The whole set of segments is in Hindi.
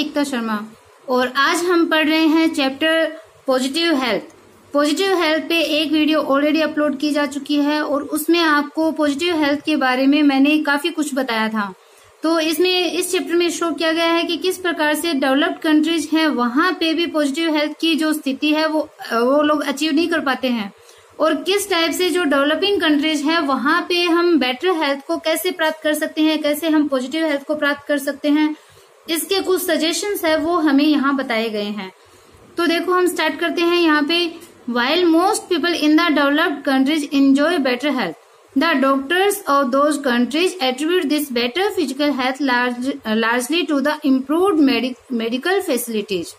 एकता शर्मा और आज हम पढ़ रहे हैं chapter positive health. Positive health पे एक वीडियो ऑलरेडी अपलोड की जा चुकी है और उसमें आपको पॉजिटिव हेल्थ के बारे में मैंने काफी कुछ बताया था। तो इसमें इस चैप्टर में शो किया गया है कि किस प्रकार से डेवलप्ड कंट्रीज हैं वहां पे भी पॉजिटिव हेल्थ की जो स्थिति है वो लोग अचीव नहीं कर पाते हैं और किस टाइप से जो डेवलपिंग कंट्रीज है वहां पे हम बेटर हेल्थ को कैसे प्राप्त कर सकते हैं, कैसे हम पॉजिटिव हेल्थ को प्राप्त कर सकते हैं, इसके कुछ सजेशंस है वो हमें यहाँ बताए गए हैं। तो देखो हम स्टार्ट करते हैं यहाँ पे। While most people in the developed countries enjoy better health, the doctors of those countries attribute this better physical health largely to the improved medical facilities.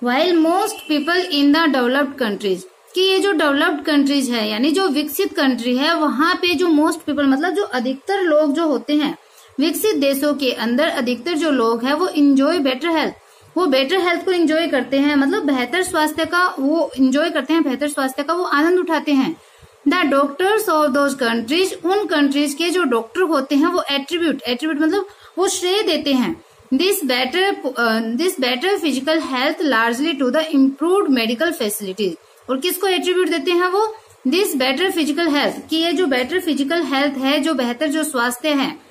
While most people in the developed countries, कि ये जो डेवलप्ड कंट्रीज है यानी जो विकसित कंट्री है वहां पे जो मोस्ट पीपल मतलब जो अधिकतर लोग जो होते हैं विकसित देशों के अंदर अधिकतर जो लोग हैं वो इंजॉय बेटर हेल्थ, वो बेटर हेल्थ को एंजॉय करते हैं, मतलब बेहतर स्वास्थ्य का वो एंजॉय करते हैं, बेहतर स्वास्थ्य का वो आनंद उठाते हैं। The doctors of those countries, उन कंट्रीज के जो डॉक्टर होते हैं वो एट्रीब्यूट मतलब वो श्रेय देते हैं this better physical health largely to the improved medical facilities. और किसको एट्रीब्यूट देते हैं वो दिस बेटर फिजिकल हेल्थ, कि ये जो बेटर फिजिकल हेल्थ है, जो बेहतर जो स्वास्थ्य है,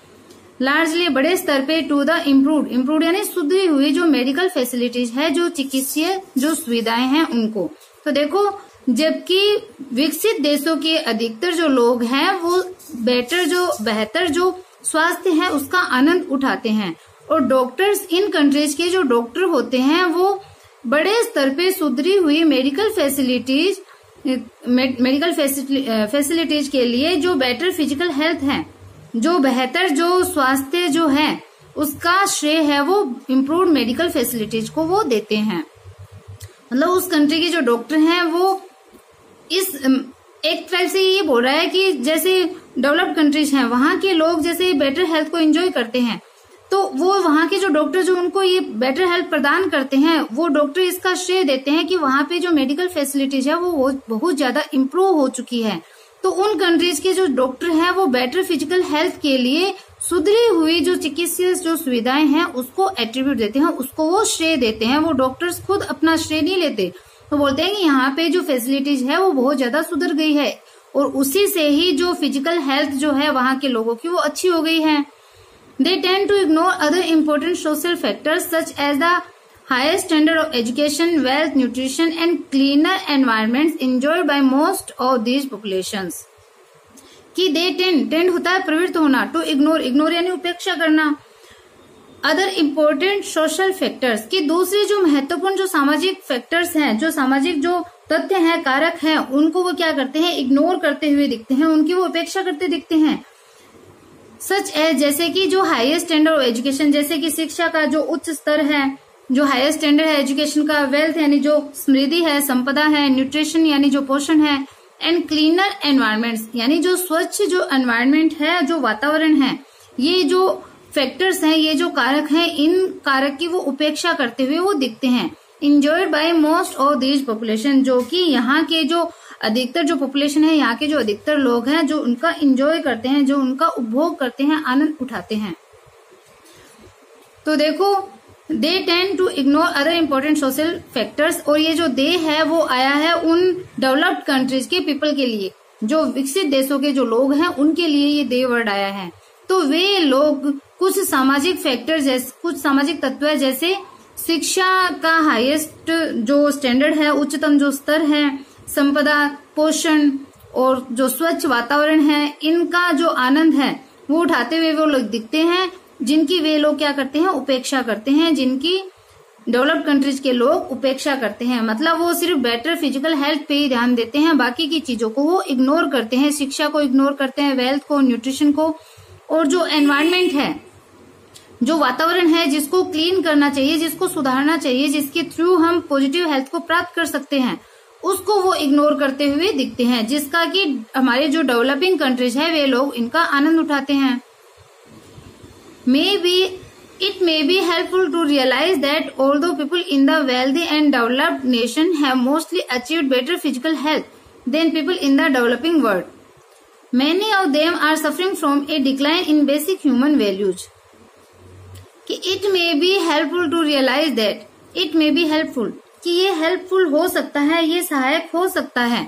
लार्जली बड़े स्तर पे टू द इम्प्रूव्ड यानी सुधरी हुई जो मेडिकल फैसिलिटीज है, जो चिकित्सीय जो सुविधाएं हैं उनको। तो देखो जबकि विकसित देशों के अधिकतर जो लोग हैं वो बेहतर जो स्वास्थ्य है उसका आनंद उठाते हैं और डॉक्टर्स इन कंट्रीज के जो डॉक्टर होते हैं वो बड़े स्तर पे सुधरी हुई मेडिकल फैसिलिटीज के लिए जो बेटर फिजिकल हेल्थ है, जो बेहतर जो स्वास्थ्य जो है उसका श्रेय है वो इम्प्रूव्ड मेडिकल फैसिलिटीज को वो देते हैं। मतलब उस कंट्री के जो डॉक्टर हैं वो इस एक टाइप से ये बोल रहा है कि जैसे डेवलप्ड कंट्रीज हैं वहां के लोग जैसे बेटर हेल्थ को एंजॉय करते हैं तो वो वहां के जो डॉक्टर जो उनको ये बेटर हेल्थ प्रदान करते हैं वो डॉक्टर इसका श्रेय देते हैं कि वहां पे जो मेडिकल फैसिलिटीज है वो बहुत ज्यादा इम्प्रूव हो चुकी है। तो उन कंट्रीज के जो डॉक्टर हैं वो बेटर फिजिकल हेल्थ के लिए सुधरी हुई जो चिकित्सीय जो सुविधाएं हैं उसको एट्रीब्यूट देते हैं, उसको वो श्रेय देते हैं। वो डॉक्टर्स खुद अपना श्रेय नहीं लेते, तो बोलते हैं कि यहाँ पे जो फैसिलिटीज है वो बहुत ज्यादा सुधर गई है और उसी से ही जो फिजिकल हेल्थ जो है वहां के लोगों की वो अच्छी हो गई है। They tend to ignore other important social factors such as the higher standard of education, wealth, nutrition and cleaner environments enjoyed by most of these populations. कि they tend होता है प्रवृत्त होना, to ignore यानी उपेक्षा करना। Other important social factors कि दूसरे जो महत्वपूर्ण जो सामाजिक फैक्टर्स हैं, जो सामाजिक जो तथ्य हैं, कारक हैं, उनको वो क्या करते हैं इग्नोर करते हुए दिखते हैं, उनकी वो उपेक्षा करते दिखते हैं। सच है जैसे कि जो हाईएस्ट स्टैंडर्ड ऑफ एजुकेशन, जैसे कि शिक्षा का जो उच्च स्तर है, जो हाईएस्ट स्टैंडर्ड है एजुकेशन का, वेल्थ यानी जो समृद्धि है, संपदा है, न्यूट्रिशन यानी जो पोषण है, एंड क्लीनर एनवायरमेंट्स यानी जो स्वच्छ जो एनवायरमेंट है, जो वातावरण है, ये जो फैक्टर्स हैं, ये जो कारक हैं, इन कारक की वो उपेक्षा करते हुए वो दिखते हैं। Enjoyed bye most of these population, जो कि यहाँ के जो अधिकतर जो पॉपुलेशन है, यहाँ के जो अधिकतर लोग हैं जो उनका एंजॉय करते हैं, जो उनका उपभोग करते हैं, आनंद उठाते हैं। तो देखो they tend to ignore other important social factors, और ये जो दे है वो आया है उन डेवलप्ड कंट्रीज के पीपल के लिए, जो विकसित देशों के जो लोग हैं उनके लिए ये दे वर्ड आया है। तो वे लोग कुछ सामाजिक फैक्टर जैसे कुछ सामाजिक तत्व है, जैसे शिक्षा का हाईएस्ट जो स्टैंडर्ड है, उच्चतम जो स्तर है, संपदा, पोषण और जो स्वच्छ वातावरण है, इनका जो आनंद है वो उठाते हुए वो लोग दिखते हैं, जिनकी वे लोग क्या करते हैं उपेक्षा करते हैं, जिनकी डेवलप्ड कंट्रीज के लोग उपेक्षा करते हैं। मतलब वो सिर्फ बेटर फिजिकल हेल्थ पे ही ध्यान देते हैं, बाकी की चीजों को वो इग्नोर करते हैं, शिक्षा को इग्नोर करते हैं, वेल्थ को, न्यूट्रिशन को, और जो एनवायरमेंट है, जो वातावरण है जिसको क्लीन करना चाहिए, जिसको सुधारना चाहिए, जिसके थ्रू हम पॉजिटिव हेल्थ को प्राप्त कर सकते हैं, उसको वो इग्नोर करते हुए दिखते हैं, जिसका कि हमारे जो डेवलपिंग कंट्रीज है वे लोग इनका आनंद उठाते हैं। It may be helpful to realize that although people in the wealthy and developed nation have mostly achieved better physical health than people in the developing world, many of them are suffering from a decline in basic human values. कि it may be helpful to realise that, it may be helpful, कि ये हेल्पफुल हो सकता है, ये सहायक हो सकता है,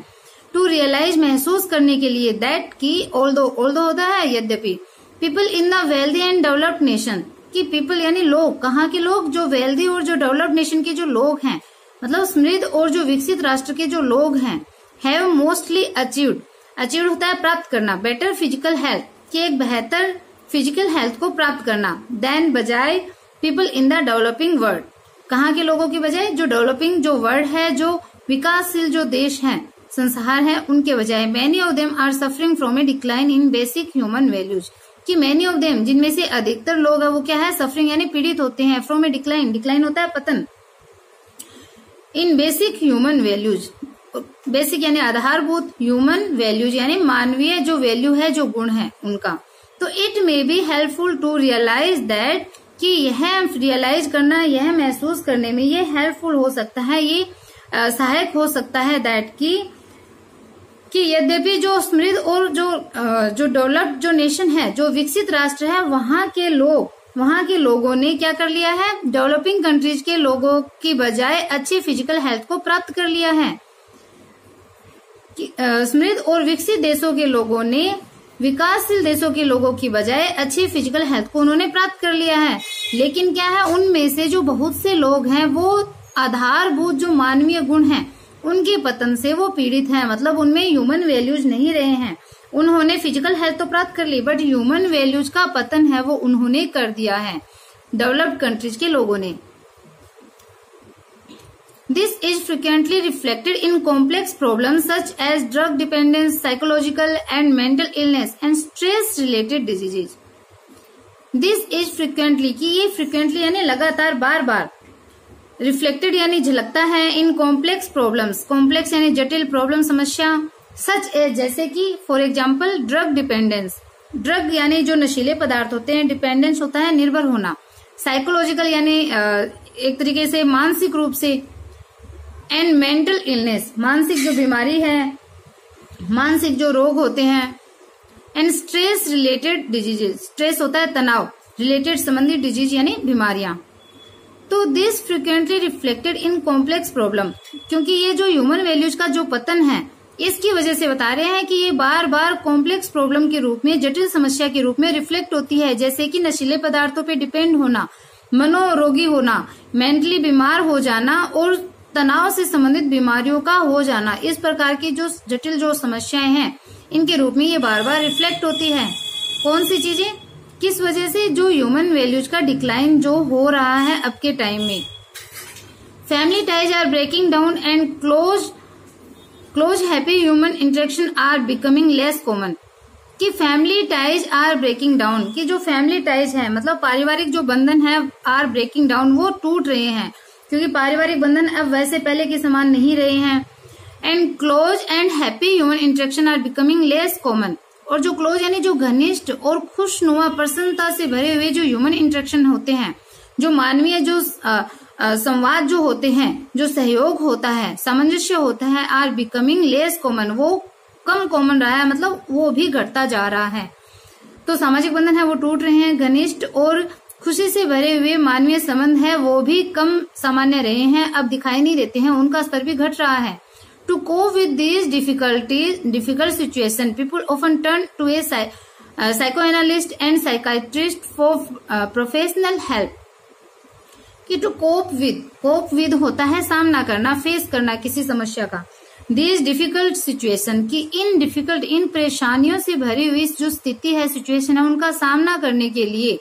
टू रियलाइज महसूस करने के लिए, दैट की ऑल्दो होता है यद्यपि, people in the wealthy and developed nation, कि पीपल यानी लोग, कहाँ के लोग, जो वेल्दी और जो डेवलप्ड नेशन के जो लोग हैं, मतलब समृद्ध और जो विकसित राष्ट्र के जो लोग हैं, हैव मोस्टली अचीव्ड, अचीव्ड होता है प्राप्त करना, बेटर फिजिकल हेल्थ, कि एक बेहतर फिजिकल हेल्थ को प्राप्त करना, देन बजाय people in the developing world, कहाँ के लोगों की बजाय, जो डेवलपिंग जो वर्ल्ड है, जो विकासशील जो देश हैं, संसार है, उनके बजाय, many of them are suffering from a decline in basic human values, कि मैनी ऑफ देम, जिनमें से अधिकतर लोग है वो क्या है, सफरिंग यानी पीड़ित होते हैं, फ्रॉम ए डिक्लाइन, डिक्लाइन होता है पतन, इन बेसिक ह्यूमन वैल्यूज, बेसिक यानी आधारभूत, ह्यूमन वैल्यूज यानी मानवीय जो वैल्यू है, जो गुण है उनका। तो it may be helpful to realise that, कि यह रियलाइज करना, यह महसूस करने में ये हेल्पफुल हो सकता है, ये सहायक हो सकता है, दैट कि यद्यपि जो समृद्ध और जो डेवलप्ड जो नेशन है, जो विकसित राष्ट्र है, वहां के लोगों ने क्या कर लिया है, डेवलपिंग कंट्रीज के लोगों की बजाय अच्छी फिजिकल हेल्थ को प्राप्त कर लिया है, समृद्ध और विकसित देशों के लोगों ने विकासशील देशों के लोगों की बजाय अच्छी फिजिकल हेल्थ को उन्होंने प्राप्त कर लिया है। लेकिन क्या है, उनमें से जो बहुत से लोग हैं वो आधारभूत जो मानवीय गुण हैं उनके पतन से वो पीड़ित हैं, मतलब उनमें ह्यूमन वैल्यूज नहीं रहे हैं। उन्होंने फिजिकल हेल्थ तो प्राप्त कर ली, बट ह्यूमन वैल्यूज का पतन है वो उन्होंने कर दिया है डेवलप्ड कंट्रीज के लोगों ने। This is frequently reflected in complex problems such as drug dependence, psychological and mental illness and stress-related diseases. This is frequently, कि ये frequently यानी लगातार बार बार, reflected यानी झलकता है, in complex problems, complex यानी जटिल प्रॉब्लम समस्या, such as जैसे कि for example drug dependence, drug यानी जो नशीले पदार्थ होते हैं, डिपेंडेंस होता है निर्भर होना, साइकोलॉजिकल यानी एक तरीके से मानसिक रूप से, एंड मेंटल इलनेस मानसिक जो बीमारी है, मानसिक जो रोग होते हैं, and stress related diseases, stress होता है तनाव, रिलेटेड संबंधी डिजीज यानी बीमारियां। तो this frequently reflected in complex problem, क्योंकि ये जो ह्यूमन वैल्यूज का जो पतन है इसकी वजह से बता रहे हैं कि ये बार बार कॉम्प्लेक्स प्रॉब्लम के रूप में, जटिल समस्या के रूप में रिफ्लेक्ट होती है, जैसे कि नशीले पदार्थों पे डिपेंड होना, मनोरोगी होना, मेंटली बीमार हो जाना और तनाव से संबंधित बीमारियों का हो जाना। इस प्रकार की जो जटिल जो समस्याएं हैं इनके रूप में ये बार बार रिफ्लेक्ट होती है। कौन सी चीजें, किस वजह से, जो ह्यूमन वैल्यूज का डिक्लाइन जो हो रहा है अब के टाइम में। Family ties are breaking down and close happy human interaction are becoming less common, कि family ties are breaking down, कि जो फैमिली टाइज है मतलब पारिवारिक जो बंधन है, आर ब्रेकिंग डाउन वो टूट रहे हैं, क्योंकि पारिवारिक बंधन अब वैसे पहले के समान नहीं रहे हैं। And close and happy human interaction are becoming less common, और जो क्लोज यानी जो घनिष्ठ और खुशनुमा प्रसन्नता से भरे हुए जो ह्यूमन इंटरेक्शन होते हैं, जो मानवीय जो संवाद जो होते हैं, जो सहयोग होता है, सामंजस्य होता है, आर बिकमिंग लेस कॉमन, वो कम कॉमन रहा है, मतलब वो भी घटता जा रहा है। तो सामाजिक बंधन है वो टूट रहे हैं, घनिष्ठ और खुशी से भरे हुए मानवीय संबंध है वो भी कम सामान्य रहे हैं, अब दिखाई नहीं देते हैं, उनका स्तर भी घट रहा है। To cope with these difficult situation people often turn to a psychoanalyst and psychiatrist for professional help, कि टू कोप विद होता है सामना करना, फेस करना किसी समस्या का, दीज डिफिकल्ट सिचुएशन की इन परेशानियों से भरी हुई जो स्थिति है, सिचुएशन है, उनका सामना करने के लिए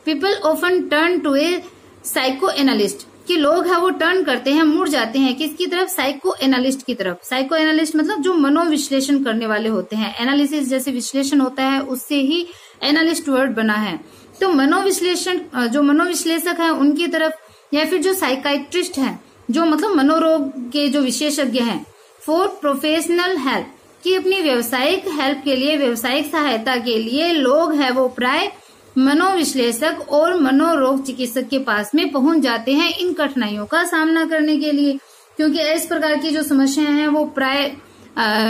people often turn to a psychoanalyst, कि लोग है वो टर्न करते हैं, मुड़ जाते हैं किसकी तरफ, साइको एनालिस्ट की तरफ। साइको एनालिस्ट मतलब जो मनोविश्लेषण करने वाले होते हैं, एनालिसिस जैसे विश्लेषण होता है उससे ही एनालिस्ट वर्ड बना है। तो मनोविश्लेषण जो मनोविश्लेषक है उनकी तरफ, या फिर जो साइकाइट्रिस्ट है जो मतलब मनोरोग के जो विशेषज्ञ हैं, फॉर प्रोफेशनल हेल्प, कि अपनी व्यावसायिक हेल्प के लिए, व्यावसायिक सहायता के लिए लोग है वो प्राय मनोविश्लेषक और मनोरोग चिकित्सक के पास में पहुंच जाते हैं इन कठिनाइयों का सामना करने के लिए, क्योंकि इस प्रकार की जो समस्याएं हैं वो प्राय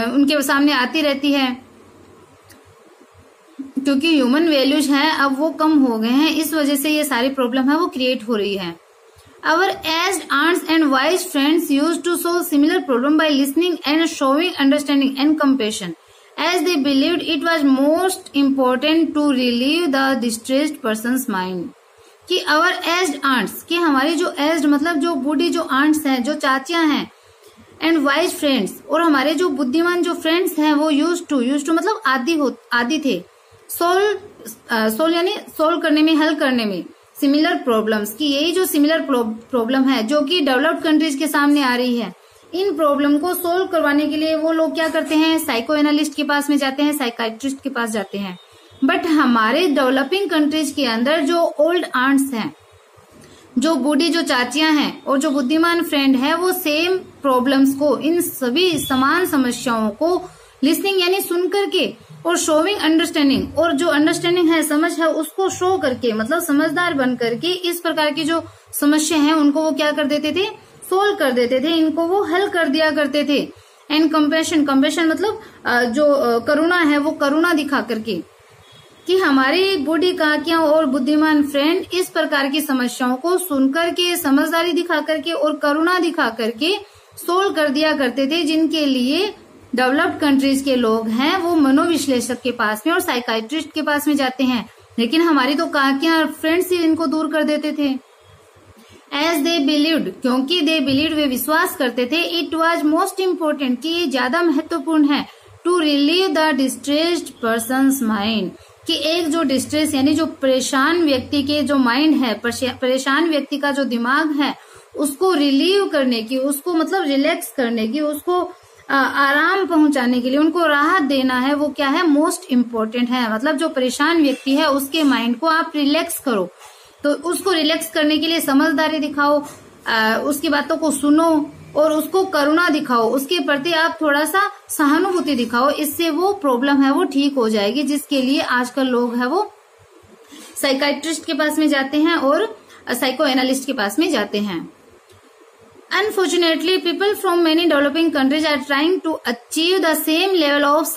उनके सामने आती रहती है। क्योंकि ह्यूमन वैल्यूज हैं अब वो कम हो गए हैं, इस वजह से ये सारी प्रॉब्लम है वो क्रिएट हो रही है। Our aged aunts and wise friends used to solve similar problem by listening and showing understanding and compassion, as they believed it was most important to relieve the distressed person's mind. कि our aged aunts, कि हमारी जो aged मतलब जो बूढ़ी जो aunts हैं, जो चाचियां हैं, and wise friends, और हमारे जो बुद्धिमान जो friends हैं वो used to मतलब आदि थे, solve यानी solve करने में, हल करने में सिमिलर प्रॉब्लम्स, की यही जो सिमिलर प्रॉब्लम है जो कि डेवलप्ड कंट्रीज के सामने आ रही है, इन प्रॉब्लम को सोल्व करवाने के लिए वो लोग क्या करते हैं, साइको एनालिस्ट के पास में जाते हैं, साइकाइट्रिस्ट के पास जाते हैं। बट हमारे डेवलपिंग कंट्रीज के अंदर जो ओल्ड आंट्स हैं, जो बूढ़ी जो चाचियां हैं और जो बुद्धिमान फ्रेंड है, वो सेम प्रॉब्लम्स को, इन सभी समान समस्याओं को लिसनिंग यानी सुन करके और शोविंग अंडरस्टैंडिंग, और जो अंडरस्टैंडिंग है, समझ है, उसको शो करके मतलब समझदार बन करके इस प्रकार की जो समस्या है उनको वो क्या कर देते थे, सोल्व कर देते थे, इनको वो हल कर दिया करते थे। एंड कंपैशन मतलब जो करुणा है वो करुणा दिखा करके, कि हमारी बूढ़ी काकियां और बुद्धिमान फ्रेंड इस प्रकार की समस्याओं को सुन करके, समझदारी दिखा करके और करुणा दिखा करके सोल्व कर दिया करते थे, जिनके लिए डेवलप्ड कंट्रीज के लोग हैं वो मनोविश्लेषक के पास में और साइकाइट्रिस्ट के पास में जाते हैं। लेकिन हमारी तो काकियां और फ्रेंड्स ही इनको दूर कर देते थे। एज दे बिलीव्ड, क्योंकि दे बिलीव्ड वे विश्वास करते थे, इट वाज मोस्ट इम्पोर्टेंट, कि ये ज्यादा महत्वपूर्ण है, to relieve the distressed person's mind, कि एक जो डिस्ट्रेस यानी जो परेशान व्यक्ति के जो माइंड है, परेशान व्यक्ति का जो दिमाग है, उसको रिलीव करने की, उसको मतलब रिलैक्स करने की, उसको आराम पहुंचाने के लिए, उनको राहत देना है, वो क्या है, मोस्ट इम्पोर्टेंट है। मतलब जो परेशान व्यक्ति है उसके माइंड को आप रिलैक्स करो, तो उसको रिलैक्स करने के लिए समझदारी दिखाओ, उसकी बातों को सुनो और उसको करुणा दिखाओ, उसके प्रति आप थोड़ा सा सहानुभूति दिखाओ, इससे वो प्रॉब्लम है वो ठीक हो जाएगी। जिसके लिए आजकल लोग है वो साइकाइट्रिस्ट के पास में जाते हैं और साइको एनालिस्ट के पास में जाते हैं। Unfortunately, people from many developing countries are trying to achieve the same level of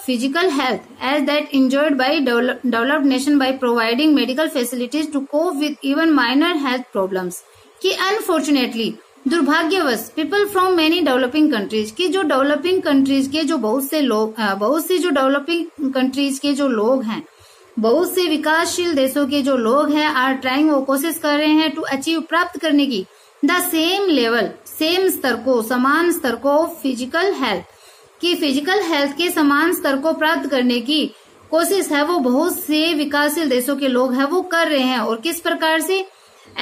physical health as that enjoyed by developed nation by providing medical facilities to cope with even minor health problems. कि unfortunately, दुर्भाग्यवश, people from many developing countries, कि जो developing countries के जो बहुत से जो developing countries के जो लोग हैं, बहुत से विकासशील देशों के जो लोग हैं, are trying, वो कोशिश कर रहे हैं to achieve, प्राप्त करने की, द सेम लेवल, सेम स्तर को, समान स्तर को, फिजिकल हेल्थ, की फिजिकल हेल्थ के समान स्तर को प्राप्त करने की कोशिश है वो बहुत से विकासशील देशों के लोग हैं वो कर रहे हैं। और किस प्रकार से,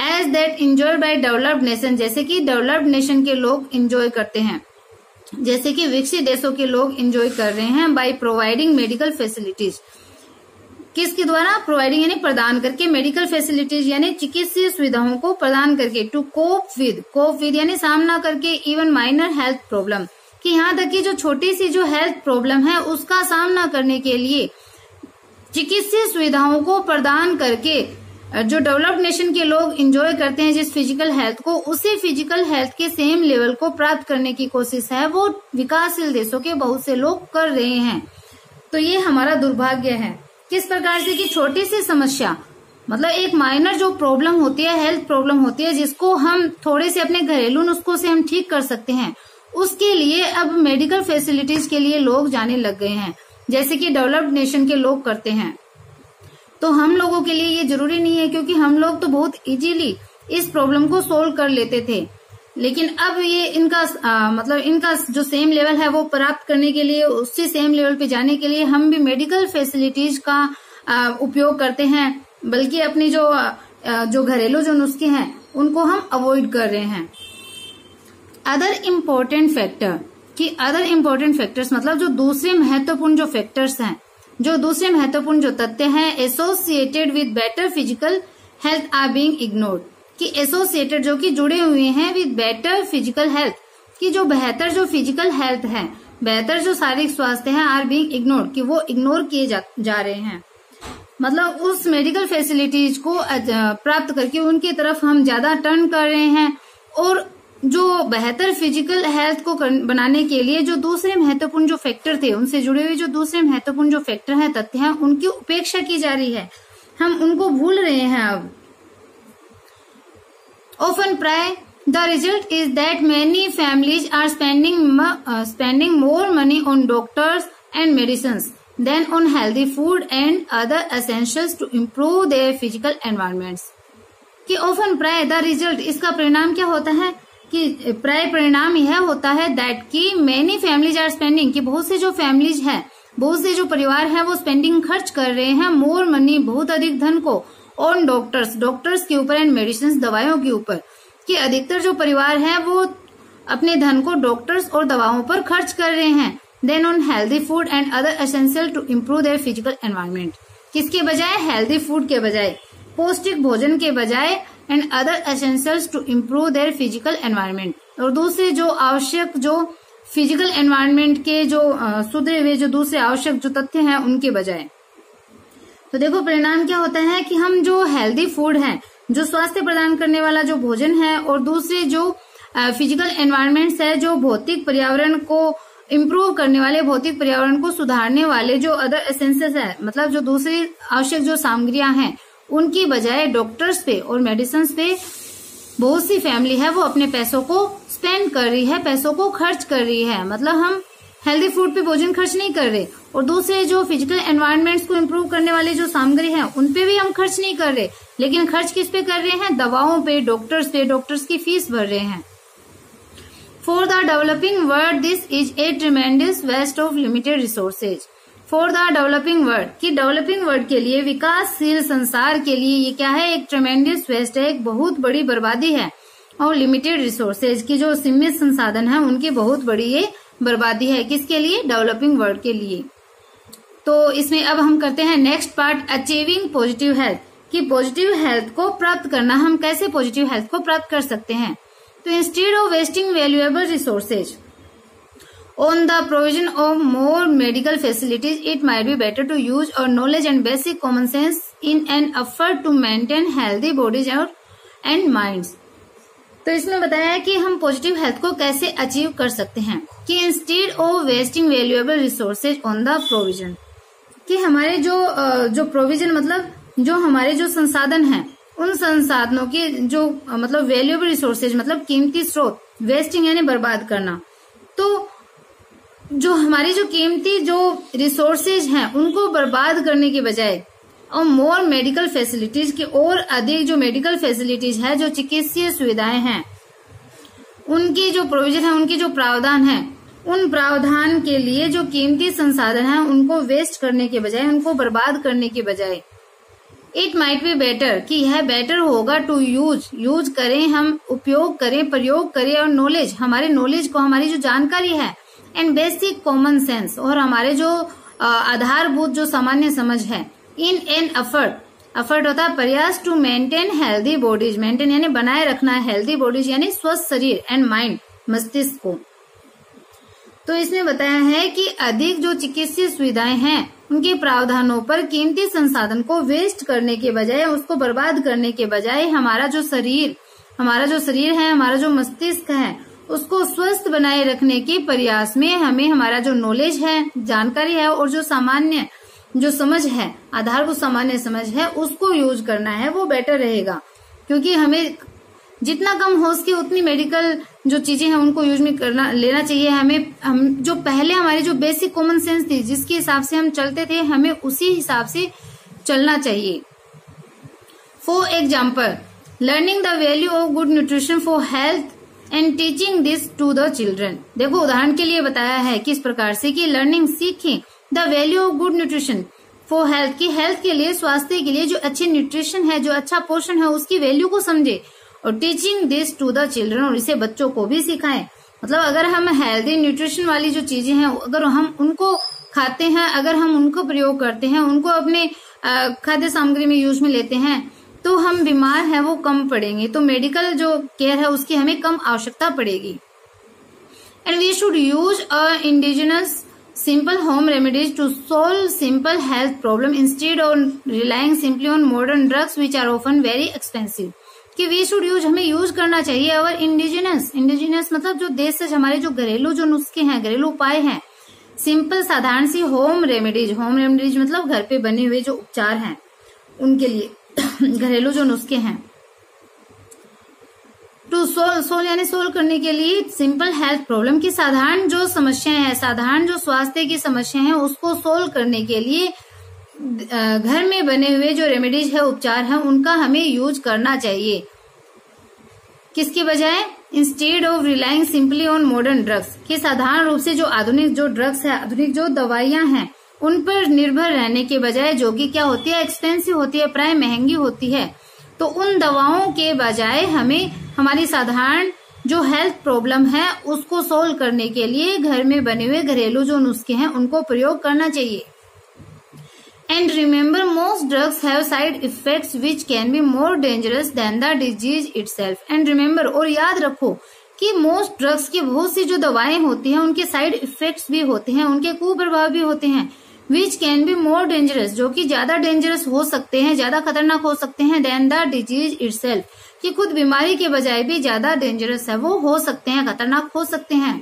as that enjoyed by developed nation, जैसे कि डेवलप्ड नेशन के लोग इंजॉय करते हैं, जैसे कि विकसित देशों के लोग इंजॉय कर रहे हैं, बाय प्रोवाइडिंग मेडिकल फैसिलिटीज, किसके द्वारा, प्रोवाइडिंग यानी प्रदान करके, मेडिकल फैसिलिटीज यानी चिकित्सीय सुविधाओं को प्रदान करके, टू कोप विद यानी सामना करके, इवन माइनर हेल्थ प्रॉब्लम, कि यहाँ तक कि जो छोटी सी जो हेल्थ प्रॉब्लम है उसका सामना करने के लिए चिकित्सीय सुविधाओं को प्रदान करके, जो डेवलप्ड नेशन के लोग इंजॉय करते हैं जिस फिजिकल हेल्थ को, उसी फिजिकल हेल्थ के सेम लेवल को प्राप्त करने की कोशिश है वो विकासशील देशों के बहुत से लोग कर रहे हैं। तो ये हमारा दुर्भाग्य है। किस प्रकार से, कि छोटी सी समस्या, मतलब एक माइनर जो प्रॉब्लम होती है, हेल्थ प्रॉब्लम होती है, जिसको हम थोड़े से अपने घरेलू नुस्खों से हम ठीक कर सकते हैं, उसके लिए अब मेडिकल फैसिलिटीज के लिए लोग जाने लग गए हैं, जैसे कि डेवलप्ड नेशन के लोग करते हैं। तो हम लोगों के लिए ये जरूरी नहीं है, क्योंकि हम लोग तो बहुत इजीली इस प्रॉब्लम को सोल्व कर लेते थे। लेकिन अब ये इनका इनका जो सेम लेवल है वो प्राप्त करने के लिए, उसी सेम लेवल पे जाने के लिए हम भी मेडिकल फैसिलिटीज का उपयोग करते हैं, बल्कि अपनी जो घरेलू जो नुस्खे हैं उनको हम अवॉइड कर रहे हैं। अदर इम्पोर्टेंट फैक्टर, कि अदर इम्पोर्टेंट फैक्टर्स मतलब जो दूसरे महत्वपूर्ण जो फैक्टर्स हैं, जो दूसरे महत्वपूर्ण जो तथ्य हैं associated with better physical health are being ignored, कि एसोसिएटेड जो कि जुड़े हुए हैं विद बेटर फिजिकल हेल्थ, कि जो बेहतर जो फिजिकल हेल्थ है, बेहतर जो शारीरिक स्वास्थ्य है, आर बीइंग इग्नोर्ड, कि वो इग्नोर किए जा रहे हैं। मतलब उस मेडिकल फैसिलिटीज को प्राप्त करके उनकी तरफ हम ज्यादा टर्न कर रहे हैं और जो बेहतर फिजिकल हेल्थ को बनाने के लिए जो दूसरे महत्वपूर्ण जो फैक्टर थे, उनसे जुड़े हुए जो दूसरे महत्वपूर्ण जो फैक्टर हैं, तथ्य हैं, उनकी उपेक्षा की जा रही है, हम उनको भूल रहे हैं अब। Often pray the result is that many families are spending more money on doctors and medicines than on healthy food and other essentials to improve their physical environments. कि often pray the result, इसका परिणाम क्या होता है कि परिणाम यह होता है that कि many families are spending, कि बहुत से जो families है, बहुत से जो परिवार है वो स्पेंडिंग खर्च कर रहे हैं मोर मनी, बहुत अधिक धन को, ऑन डॉक्टर्स के ऊपर एंड मेडिसिन, दवाइयों के ऊपर, कि अधिकतर जो परिवार है वो अपने धन को डॉक्टर्स और दवाओं पर खर्च कर रहे हैं। Then on healthy food and other essential to improve their physical environment, किसके बजाय, हेल्दी फूड के बजाय, पौष्टिक भोजन के बजाय, and other essentials to improve their physical environment, और दूसरे जो आवश्यक जो फिजिकल एनवायरनमेंट के जो सुधरे हुए जो दूसरे आवश्यक जो तथ्य हैं उनके बजाय। तो देखो परिणाम क्या होता है कि हम जो हेल्दी फूड है, जो स्वास्थ्य प्रदान करने वाला जो भोजन है, और दूसरे जो फिजिकल एनवायरनमेंट्स है, जो भौतिक पर्यावरण को इम्प्रूव करने वाले, भौतिक पर्यावरण को सुधारने वाले जो अदर एसेंसेस है, मतलब जो दूसरी आवश्यक जो सामग्रियां हैं, उनकी बजाय डॉक्टर्स पे और मेडिसिन पे बहुत सी फैमिली है वो अपने पैसों को स्पेंड कर रही है, पैसों को खर्च कर रही है। मतलब हम हेल्दी फूड पे भोजन खर्च नहीं कर रहे, और दूसरे जो फिजिकल एनवायरनमेंट्स को इम्प्रूव करने वाले जो सामग्री हैं उन पे भी हम खर्च नहीं कर रहे, लेकिन खर्च किस पे कर रहे हैं, दवाओं पे, डॉक्टर्स की फीस भर रहे हैं। For the developing world this is a tremendous waste of limited resources. For the developing world, कि डेवलपिंग वर्ल्ड के लिए, विकासशील संसार के लिए ये क्या है, एक ट्रिमेंडस वेस्ट है, एक बहुत बड़ी बर्बादी है, और लिमिटेड रिसोर्सेज की जो सीमित संसाधन है उनकी बहुत बड़ी ये बर्बादी है, किसके लिए, डेवलपिंग वर्ल्ड के लिए। तो इसमें अब हम करते हैं next part, achieving positive health, कि पॉजिटिव हेल्थ को प्राप्त करना, हम कैसे पॉजिटिव हेल्थ को प्राप्त कर सकते हैं। तो instead of wasting valuable resources on the provision of more medical facilities, it might be better to use our knowledge and basic common sense in an effort to maintain healthy bodies and minds. तो इसमें बताया है कि हम पॉजिटिव हेल्थ को कैसे अचीव कर सकते हैं, कि instead of wasting valuable resources on the provision, कि हमारे जो प्रोविजन मतलब जो हमारे जो संसाधन हैं, उन संसाधनों के जो मतलब वैल्यूएबल रिसोर्सेज मतलब कीमती स्रोत, वेस्टिंग यानी बर्बाद करना, तो जो हमारी जो कीमती जो रिसोर्सेज हैं उनको बर्बाद करने के बजाय, और मोर मेडिकल फैसिलिटीज की, और अधिक जो मेडिकल फैसिलिटीज है, जो चिकित्सीय सुविधाएं हैं, उनकी जो प्रोविजन है, उनकी जो प्रावधान है, उन प्रावधान के लिए जो कीमती संसाधन है उनको वेस्ट करने के बजाय, उनको बर्बाद करने के बजाय, इट माइट बी बेटर, कि यह बेटर होगा टू यूज करें, हम उपयोग करें, प्रयोग करें, और नॉलेज, हमारे नॉलेज को, हमारी जो जानकारी है, एंड बेसिक कॉमन सेंस, और हमारे जो आधारभूत जो सामान्य समझ है, इन एन एफर्ट होता है प्रयास, to maintain healthy bodies, maintain यानी बनाए रखना है, हेल्दी बॉडीज यानी स्वस्थ शरीर, एंड माइंड मस्तिष्क को। तो इसमें बताया है कि अधिक जो चिकित्सीय सुविधाएं हैं उनके प्रावधानों पर कीमती संसाधन को वेस्ट करने के बजाय, उसको बर्बाद करने के बजाय, हमारा जो शरीर है, हमारा जो मस्तिष्क है, उसको स्वस्थ बनाए रखने के प्रयास में हमें हमारा जो नॉलेज है, जानकारी है, और जो सामान्य जो समझ है, आधारभूत सामान्य समझ है, उसको यूज करना है, वो बेटर रहेगा। क्योंकि हमें जितना कम हो सके उतनी मेडिकल जो चीजें हैं उनको यूज में लेना चाहिए। हम जो पहले हमारी जो बेसिक कॉमन सेंस थी, जिसके हिसाब से हम चलते थे, हमें उसी हिसाब से चलना चाहिए। For example, learning the value of good nutrition for health and teaching this to the children. देखो उदाहरण के लिए बताया है किस प्रकार से, कि लर्निंग सीखें the value of good nutrition for health, की हेल्थ के लिए, स्वास्थ्य के लिए जो अच्छे न्यूट्रिशन है, जो अच्छा पोषण है, उसकी वैल्यू को समझे, और teaching this to the children, और इसे बच्चों को भी सिखाएं। मतलब अगर हम हेल्दी न्यूट्रिशन वाली जो चीजें हैं, अगर हम उनको खाते हैं, अगर हम उनको प्रयोग करते हैं, उनको अपने खाद्य सामग्री में यूज में लेते हैं, तो हम बीमार हैं वो कम पड़ेंगे, तो मेडिकल जो केयर है उसकी हमें कम आवश्यकता पड़ेगी। And we should use indigenous simple home remedies to solve simple health problem instead of relying simply on modern drugs which are often very expensive. कि वी शुड यूज, हमें यूज करना चाहिए अवर इंडिजिनस मतलब जो देश से हमारे जो घरेलू जो नुस्खे हैं, घरेलू उपाय हैं, सिंपल साधारण सी होम रेमेडीज मतलब घर पे बने हुए जो उपचार हैं उनके लिए घरेलू जो नुस्खे हैं, टू सोल्व यानी सोल्व करने के लिए सिंपल हेल्थ प्रॉब्लम की साधारण जो समस्याएं हैं, साधारण जो स्वास्थ्य की समस्या है उसको सोल्व करने के लिए घर में बने हुए जो रेमेडीज है, उपचार है, उनका हमें यूज करना चाहिए। किसके बजाय? Instead of relying simply on modern drugs, कि साधारण रूप से जो आधुनिक जो ड्रग्स है, आधुनिक जो दवाइयां हैं, उन पर निर्भर रहने के बजाय, जो कि क्या होती है, एक्सपेंसिव होती है, प्राय महंगी होती है। तो उन दवाओं के बजाय हमें हमारी साधारण जो हेल्थ प्रॉब्लम है उसको सोल्व करने के लिए घर में बने हुए घरेलू जो नुस्खे हैं उनको प्रयोग करना चाहिए। And remember most drugs have side effects which can be more dangerous than the disease itself. And remember, और याद रखो कि मोस्ट ड्रग्स की बहुत सी जो दवाएं होती हैं उनके साइड इफेक्ट्स भी होते हैं, उनके कुप्रभाव भी होते हैं, which can be more dangerous, जो कि ज्यादा डेंजरस हो सकते हैं, ज्यादा खतरनाक हो सकते हैं, देन द डिजीज इटसेल्फ, कि खुद बीमारी के बजाय भी ज्यादा डेंजरस है, वो हो सकते हैं, खतरनाक हो सकते हैं।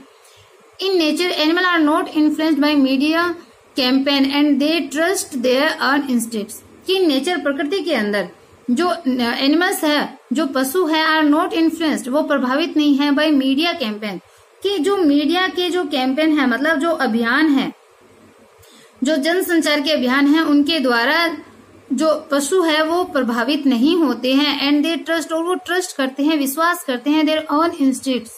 In nature animal are not influenced by media campaign and they trust their own instincts, कि नेचर प्रकृति के अंदर जो एनिमल्स है, जो पशु है, आर नॉट इन्फ्लुएंस्ड, वो प्रभावित नहीं है बाय मीडिया कैंपेन, कि जो मीडिया के जो कैंपेन है, मतलब जो अभियान है, जो जनसंचार के अभियान है, उनके द्वारा जो पशु है वो प्रभावित नहीं होते हैं। एंड दे ट्रस्ट, और वो ट्रस्ट करते हैं, विश्वास करते हैं, देयर ओन इंस्टिंक्ट्स,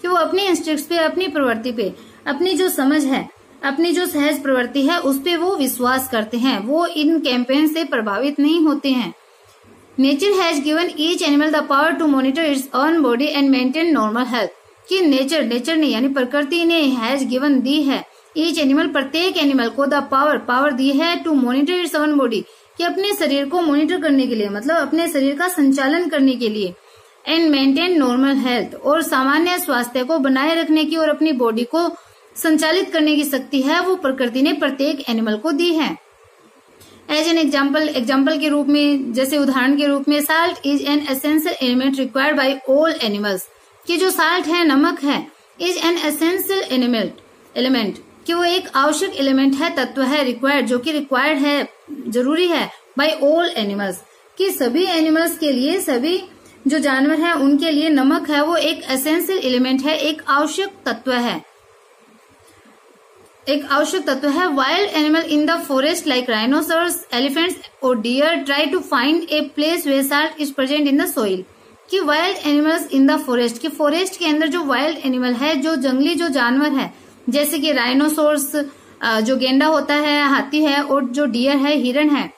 कि वो अपने इंस्टिंक्ट्स पे, अपनी प्रवृत्ति पे, अपनी जो समझ है, अपनी जो सहज प्रवृत्ति है उस पे वो विश्वास करते हैं, वो इन कैंपेन से प्रभावित नहीं होते हैं। Nature has given each animal the power to monitor its own body and maintain normal health, कि नेचर ने यानी प्रकृति ने हैज गिवन दी है ईच एनिमल, प्रत्येक एनिमल को द पावर दी है to monitor its own body, कि अपने शरीर को मॉनिटर करने के लिए, मतलब अपने शरीर का संचालन करने के लिए, एंड मेंटेन नॉर्मल हेल्थ, और सामान्य स्वास्थ्य को बनाए रखने की और अपनी बॉडी को संचालित करने की शक्ति है वो प्रकृति ने प्रत्येक एनिमल को दी है। एज एन एग्जाम्पल के रूप में, जैसे उदाहरण के रूप में, salt is an essential element required by all animals, कि जो साल्ट है, नमक है, इज एन एसेंशियल एलिमेंट, कि वो एक आवश्यक एलिमेंट है, तत्व है, रिक्वायर्ड, जो कि रिक्वायर्ड है, जरूरी है, बाय ऑल एनिमल्स, कि सभी एनिमल्स के लिए, सभी जो जानवर है उनके लिए नमक है वो एक एसेंशियल एलिमेंट है, एक आवश्यक तत्व है, एक आवश्यक तत्व है। Wild animal in the forest like rhinoceros, elephants और deer try to find a place where salt is present in the soil, कि wild animals in the forest, कि फॉरेस्ट के अंदर जो वाइल्ड एनिमल है, जो जंगली जो जानवर है, जैसे कि राइनोसोरस जो गेंडा होता है, हाथी है, और जो डियर है, हिरण है,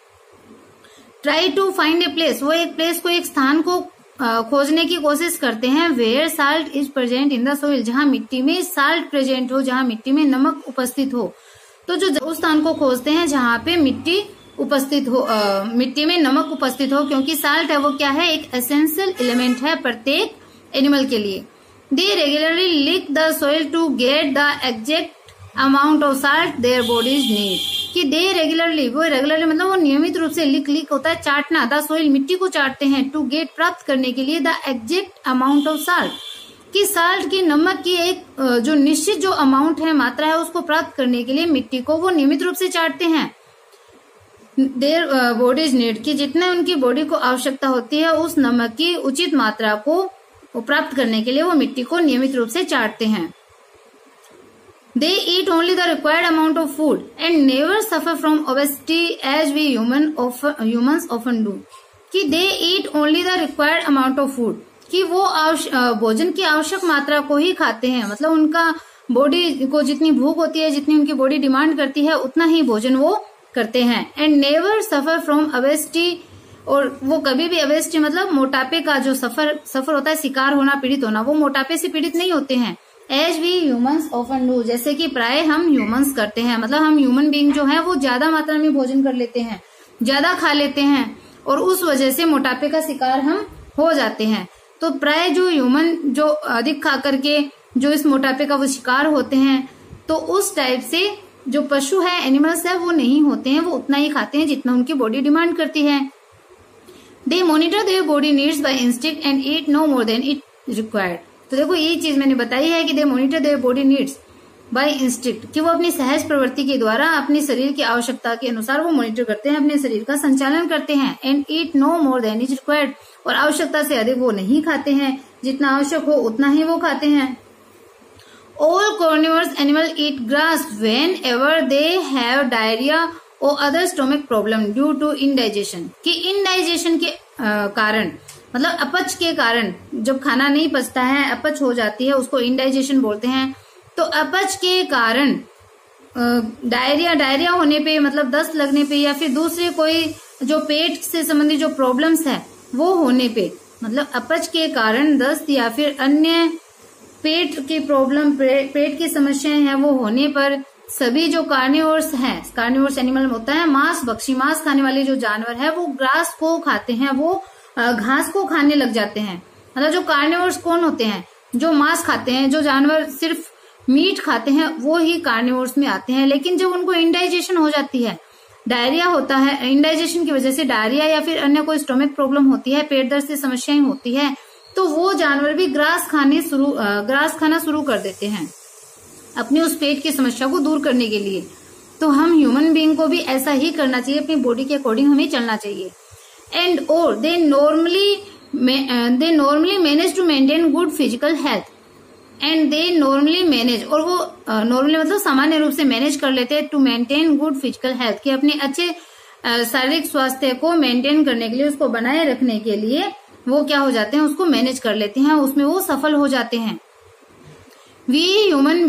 try to find a place, वो एक प्लेस को, एक स्थान को खोजने की कोशिश करते हैं, where salt is present in the soil, जहां मिट्टी में साल्ट प्रेजेंट हो, जहां मिट्टी में नमक उपस्थित हो। तो जो उस स्थान को खोजते हैं जहां पे मिट्टी उपस्थित हो, मिट्टी में नमक उपस्थित हो, क्योंकि साल्ट है वो क्या है, एक एसेंशियल एलिमेंट है प्रत्येक एनिमल के लिए। They regularly lick the soil to get the exact amount of salt their bodies need, कि दे रेगुलरली, वो रेगुलरली मतलब वो नियमित रूप से, लिक होता है चाटना, द सोइल मिट्टी को चाटते हैं, टू गेट प्राप्त करने के लिए, the exact amount of salt, कि साल्ट की, नमक की एक जो निश्चित जो अमाउंट है, मात्रा है, उसको प्राप्त करने के लिए मिट्टी को वो नियमित रूप से चाटते हैं। देयर बॉडीज नीड, कि जितना उनकी बॉडी को आवश्यकता होती है उस नमक की उचित मात्रा को प्राप्त करने के लिए वो मिट्टी को नियमित रूप से चाटते हैं। They eat only the required amount of food and never suffer from obesity as we humans often do, कि they eat only the required amount of food, कि वो भोजन की आवश्यक मात्रा को ही खाते हैं, मतलब उनका बॉडी को जितनी भूख होती है, जितनी उनकी बॉडी डिमांड करती है, उतना ही भोजन वो करते हैं। And never suffer from obesity, और वो कभी भी ओबेसिटी मतलब मोटापे का जो सफर होता है, शिकार होना, पीड़ित होना, वो मोटापे से पीड़ित नहीं होते हैं। As we humans often do, जैसे कि प्राय हम ह्यूमंस करते हैं, मतलब हम ह्यूमन बीइंग जो है वो ज्यादा मात्रा में भोजन कर लेते हैं, ज्यादा खा लेते हैं, और उस वजह से मोटापे का शिकार हम हो जाते हैं। तो प्राय जो ह्यूमन जो अधिक खा करके जो इस मोटापे का वो शिकार होते हैं, तो उस टाइप से जो पशु है, एनिमल्स है, वो नहीं होते हैं, वो उतना ही खाते हैं जितना उनकी बॉडी डिमांड करती है। They monitor their body needs by instinct and eat no more than it required. तो देखो यही चीज मैंने बताई है कि they monitor their body needs by instinct, कि वो अपनी सहज प्रवृत्ति के द्वारा अपने शरीर की आवश्यकता के अनुसार वो मॉनिटर करते हैं, अपने शरीर का संचालन करते हैं। And eat no more than is required, और आवश्यकता से अधिक वो नहीं खाते हैं, जितना आवश्यक हो उतना ही वो खाते हैं। All carnivorous animal eat grass whenever they have diarrhea और other stomach problem due to indigestion, कि इंडाइजेशन के कारण मतलब अपच के कारण जब खाना नहीं पचता है, अपच हो जाती है, उसको इंडाइजेशन बोलते हैं। तो अपच के कारण डायरिया होने पे, मतलब दस्त लगने पे, या फिर दूसरे कोई जो पेट से संबंधित जो प्रॉब्लम्स है वो होने पे, मतलब अपच के कारण दस्त या फिर अन्य पेट की प्रॉब्लम, पेट की समस्याएं हैं वो होने पर सभी जो कार्निवोर्स हैं, कार्निवोर्स एनिमल होता है मांस भक्षी, मांस खाने वाले जो जानवर है वो ग्रास को खाते हैं, वो घास को खाने लग जाते हैं। मतलब जो कार्निवोर्स कौन होते हैं, जो मांस खाते हैं, जो जानवर सिर्फ मीट खाते हैं वो ही कार्निवोर्स में आते हैं। लेकिन जब उनको इंडाइजेशन हो जाती है, डायरिया होता है, इंडाइजेशन की वजह से डायरिया या फिर अन्य कोई स्टोमक प्रॉब्लम होती है, पेट दर्द से समस्याएं होती है, तो वो जानवर भी ग्रास खाना शुरू कर देते हैं अपनी उस पेट की समस्या को दूर करने के लिए। तो हम ह्यूमन बीइंग को भी ऐसा ही करना चाहिए, अपनी बॉडी के अकॉर्डिंग हमें चलना चाहिए। एंड और they normally manage to maintain good physical health, and they normally manage, और वो नॉर्मली मतलब सामान्य रूप से मैनेज कर लेते हैं to maintain good physical health, कि अपने अच्छे शारीरिक स्वास्थ्य को मेंटेन करने के लिए, उसको बनाए रखने के लिए वो क्या हो जाते हैं, उसको मैनेज कर लेते हैं, उसमें वो सफल हो जाते हैं। We human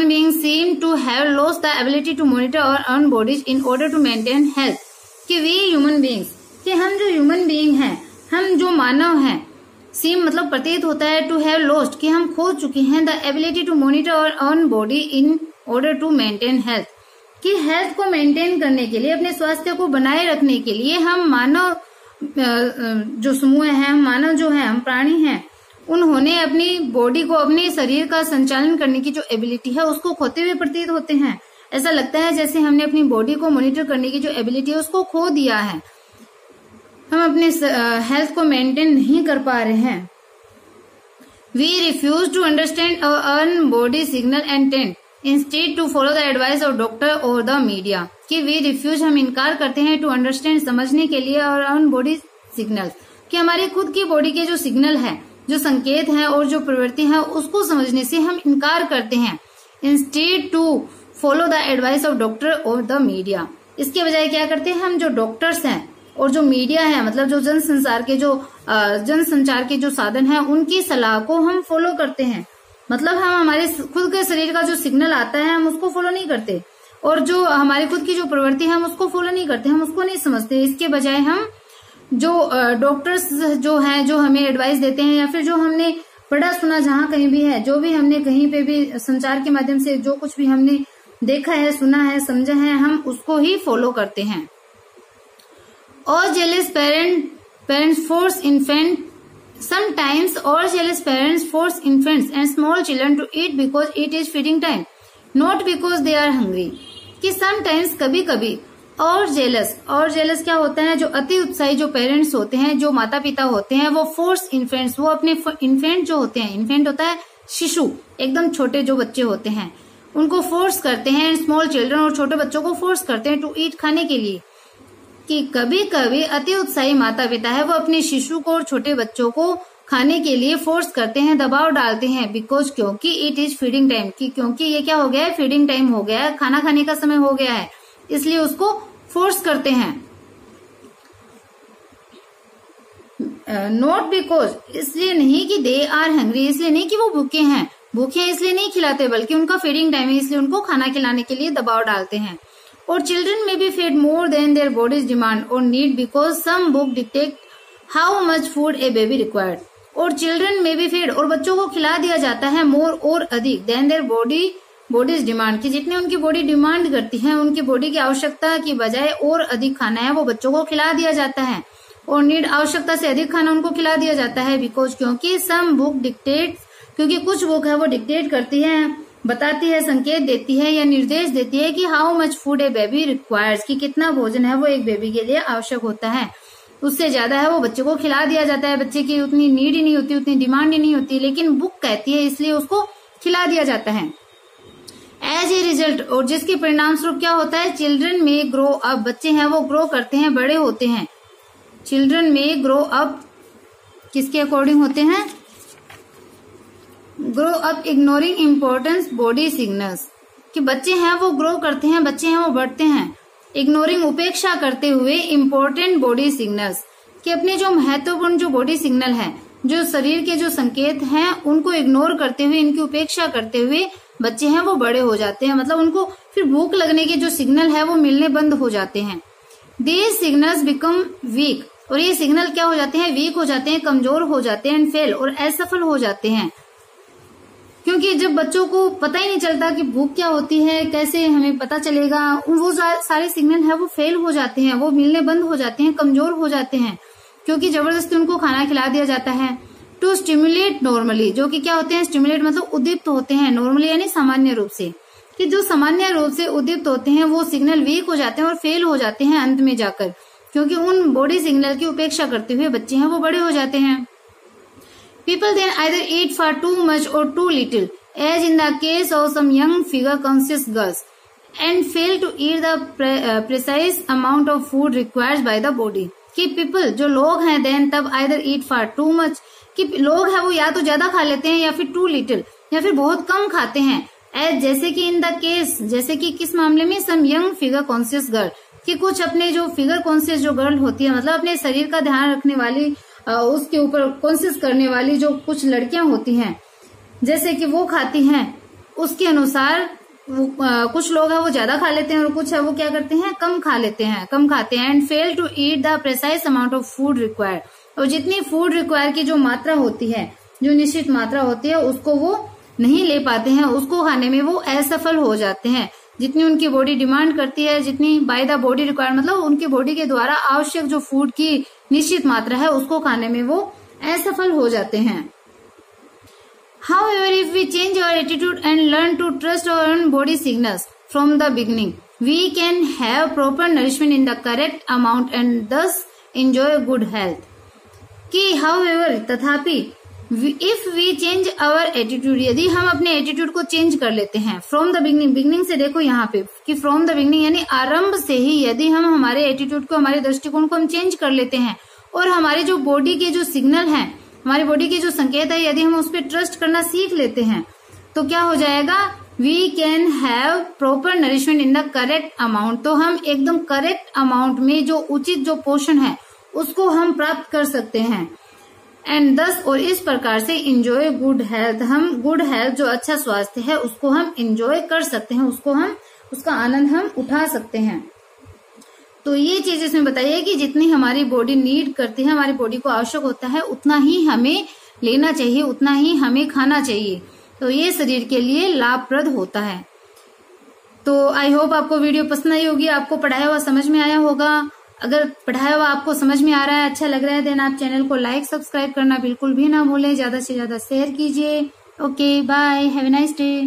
beings seem to have lost the ability to monitor our own bodies in order to maintain health, कि we human beings, कि हम जो ह्यूमन बीइंग हैं, हम जो मानव हैं, सीम मतलब प्रतीत होता है, टू हैव लॉस्ट, कि हम खो चुके हैं, the ability to monitor our own body in order to maintain health, कि हेल्थ को मेंटेन करने के लिए, अपने स्वास्थ्य को बनाए रखने के लिए हम मानव जो समूह है, हम मानव जो है, हम प्राणी हैं, उन्होंने अपनी बॉडी को, अपने शरीर का संचालन करने की जो एबिलिटी है उसको खोते हुए प्रतीत होते हैं। ऐसा लगता है जैसे हमने अपनी बॉडी को मॉनिटर करने की जो एबिलिटी है उसको खो दिया है, हम अपने हेल्थ को मेंटेन नहीं कर पा रहे हैं। We refuse to understand our own body signal and tend instead to follow the advice of doctor और द मीडिया, कि वी रिफ्यूज, हम इनकार करते हैं, टू अंडरस्टैंड, समझने के लिए, और ओन बॉडी सिग्नल, कि हमारी खुद की बॉडी के जो सिग्नल है, जो संकेत है और जो प्रवृत्ति है, उसको समझने से हम इनकार करते हैं। Instead to follow the advice of doctor और द मीडिया, इसके बजाय क्या करते हैं, हम जो डॉक्टर्स हैं और जो मीडिया है, मतलब जो जनसंचार के जो साधन है, उनकी सलाह को हम फॉलो करते हैं। मतलब हम हमारे खुद के शरीर का जो सिग्नल आता है हम उसको फॉलो नहीं करते, और जो हमारी खुद की जो प्रवृत्ति है हम उसको फॉलो नहीं करते, हम उसको नहीं समझते। इसके बजाय हम जो डॉक्टर्स जो हैं, जो हमें एडवाइस देते हैं, या फिर जो हमने पढ़ा सुना जहां कहीं भी है, जो भी हमने कहीं पे भी संचार के माध्यम से जो कुछ भी हमने देखा है, सुना है, समझा है, हम उसको ही फॉलो करते हैं। और jealous parents force infant sometimes or jealous parents force infants and small children to eat because it is feeding time, not because they are hungry, कि sometimes कभी कभी और जेलस क्या होता है, जो अति उत्साही जो पेरेंट्स होते हैं, जो माता पिता होते हैं, वो फोर्स इन्फेंट्स, वो अपने इन्फेंट जो होते हैं, इन्फेंट होता है शिशु, एकदम छोटे जो बच्चे होते हैं, उनको फोर्स करते हैं, स्मॉल चिल्ड्रन, और छोटे बच्चों को फोर्स करते हैं टू ईट, खाने के लिए। कि कभी कभी अति उत्साही माता पिता है वो अपने शिशु को और छोटे बच्चों को खाने के लिए फोर्स करते हैं, दबाव डालते हैं, बिकॉज, क्योंकि इट इज फीडिंग टाइम, कि क्योंकि ये क्या हो गया है, फीडिंग टाइम हो गया है, खाना खाने का समय हो गया है, इसलिए उसको फोर्स करते हैं। नॉट बिकॉज, इसलिए नहीं कि दे आर हंग्री, इसलिए नहीं कि वो भूखे हैं इसलिए नहीं खिलाते, बल्कि उनका फीडिंग टाइम है इसलिए उनको खाना खिलाने के लिए दबाव डालते हैं। और children may be fed more than their bodies demand और need, because some book detect how much food a baby required. और चिल्ड्रन में बी फेड, और बच्चों को खिला दिया जाता है, मोर और अधिक, देन देयर बॉडीज डिमांड, की जितने उनकी बॉडी डिमांड करती है, उनकी बॉडी की आवश्यकता की बजाय और अधिक खाना है वो बच्चों को खिला दिया जाता है। और नीड, आवश्यकता से अधिक खाना उनको खिला दिया जाता है, बिकॉज, क्योंकि सम बुक डिक्टेट, क्योंकि कुछ बुक है वो डिक्टेट करती है, बताती है, संकेत देती है या निर्देश देती है कि how much food a baby requires, कि कितना भोजन है वो एक बेबी के लिए आवश्यक होता है। उससे ज्यादा है वो बच्चे को खिला दिया जाता है। बच्चे की उतनी नीड ही नहीं होती, उतनी डिमांड ही नहीं होती, लेकिन बुक कहती है इसलिए उसको खिला दिया जाता है। एज ए रिजल्ट, और जिसके परिणाम स्वरूप क्या होता है, चिल्ड्रन में ग्रो अप, बच्चे हैं वो ग्रो करते हैं, बड़े होते हैं। चिल्ड्रन में ग्रो अप किसके अकॉर्डिंग होते हैं, grow up ignoring importance body signals, कि बच्चे हैं वो ग्रो करते हैं, बच्चे हैं वो बढ़ते हैं, इग्नोरिंग उपेक्षा करते हुए इम्पोर्टेंट बॉडी सिग्नल्स, कि अपने जो महत्वपूर्ण जो बॉडी सिग्नल है, जो शरीर के जो संकेत हैं उनको इग्नोर करते हुए, इनकी उपेक्षा करते हुए बच्चे हैं वो बड़े हो जाते हैं। मतलब उनको फिर भूख लगने के जो सिग्नल है वो मिलने बंद हो जाते हैं। दीज सिग्नल्स बिकम वीक, और ये सिग्नल क्या हो जाते हैं, वीक हो जाते हैं, कमजोर हो जाते हैं, एंड फेल, और असफल हो जाते हैं। क्योंकि जब बच्चों को पता ही नहीं चलता कि भूख क्या होती है, कैसे हमें पता चलेगा, वो सारे सिग्नल है वो फेल हो जाते हैं, वो मिलने बंद हो जाते हैं, कमजोर हो जाते हैं, क्योंकि जबरदस्ती उनको खाना खिला दिया जाता है। टू स्टिमुलेट नॉर्मली, जो कि क्या होते हैं, स्टिमुलेट मतलब उद्दीप्त होते हैं, नॉर्मली यानी सामान्य रूप से, कि जो सामान्य रूप से उद्दीप्त होते हैं वो सिग्नल वीक हो जाते हैं और फेल हो जाते हैं अंत में जाकर, क्योंकि उन बॉडी सिग्नल की उपेक्षा करते हुए बच्चे हैं वो बड़े हो जाते हैं। People then either eat far too much or too little, as in the case of some young figure-conscious girls, and fail to eat the precise amount of food required by the body. कि people जो लोग हैं then तब either eat far too much, कि लोग हैं वो या तो ज्यादा खा लेते हैं या फिर too little, या फिर बहुत कम खाते हैं। as जैसे कि in the case, जैसे कि किस मामले में, some young figure-conscious girl, कि कुछ अपने जो फिगर कॉन्शियस जो गर्ल होती है, मतलब अपने शरीर का ध्यान रखने वाली, उसके ऊपर कॉन्शियस करने वाली जो कुछ लड़कियां होती हैं, जैसे कि वो खाती हैं उसके अनुसार कुछ लोग हैं वो ज्यादा खा लेते हैं और कुछ है वो क्या करते हैं, कम खाते हैं। And fail to eat the precise amount of food required, और जितनी फूड रिक्वायर की जो मात्रा होती है, जो निश्चित मात्रा होती है, उसको वो नहीं ले पाते हैं, उसको खाने में वो असफल हो जाते हैं। जितनी उनकी बॉडी डिमांड करती है, जितनी बाय द बॉडी रिक्वायर्ड, मतलब उनकी बॉडी के द्वारा आवश्यक जो फूड की निश्चित मात्रा है उसको खाने में वो असफल हो जाते हैं। However, if we change our attitude and learn to trust our own body signals from the beginning, we can have proper nourishment in the correct amount and thus enjoy good health. कि however, तथापि if we change our attitude, यदि हम अपने एटीट्यूड को चेंज कर लेते हैं फ्रॉम द बिगनिंग, बिगनिंग से देखो यहाँ पे कि फ्रॉम द बिगनिंग यानी आरंभ से ही यदि हम हमारे एटीट्यूड को, हमारे दृष्टिकोण को हम चेंज कर लेते हैं और हमारे जो बॉडी के जो सिग्नल हैं, हमारी बॉडी के जो संकेत है, यदि हम उस पर ट्रस्ट करना सीख लेते हैं तो क्या हो जाएगा, we can have proper nourishment in the correct amount, तो हम एकदम करेक्ट अमाउंट में जो उचित जो पोषण है उसको हम प्राप्त कर सकते हैं। एंड दस, और इस प्रकार से इंजॉय गुड हेल्थ, हम गुड हेल्थ जो अच्छा स्वास्थ्य है उसको हम इंजॉय कर सकते हैं, उसका आनंद हम उठा सकते हैं। तो ये चीज इसमें बताइए कि जितनी हमारी बॉडी नीड करती है, हमारी बॉडी को आवश्यक होता है, उतना ही हमें लेना चाहिए, उतना ही हमें खाना चाहिए, तो ये शरीर के लिए लाभप्रद होता है। तो आई होप आपको वीडियो पसंद आई होगी, आपको पढ़ाया हुआ समझ में आया होगा। अगर पढ़ाया हुआ आपको समझ में आ रहा है, अच्छा लग रहा है, देन आप चैनल को लाइक सब्सक्राइब करना बिल्कुल भी ना भूलें, ज्यादा से ज्यादा शेयर कीजिए। Okay, bye, have a nice day.